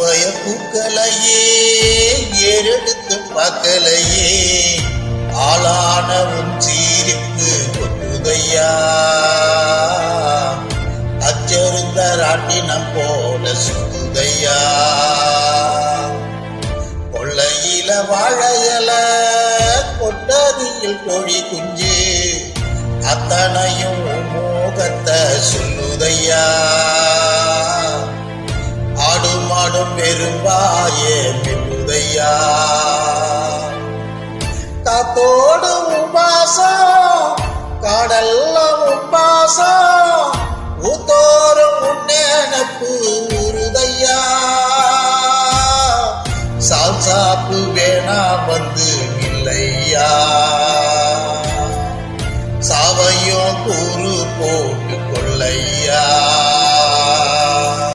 பூவைய பூக்களையே ஏறெடுத்து பார்க்கலையே ஆளான உன் சீரிப்பு கொட்டுதையா அச்சருந்த ராட்டினம் போல சுத்துதையா கொள்ளையில வாழையல கொட்டதியில் கோழி குஞ்சு அத்தனையும் மோகத்தை சொல்லுதையா ஆடும் பெரும்பாயே பெருதையா காத்தோடு உபாசம் காடல்ல உபாசம் ஊத்தோறும் உன்னேனப்பு உருதையா சாப்பு வேணா வந்து இல்லையா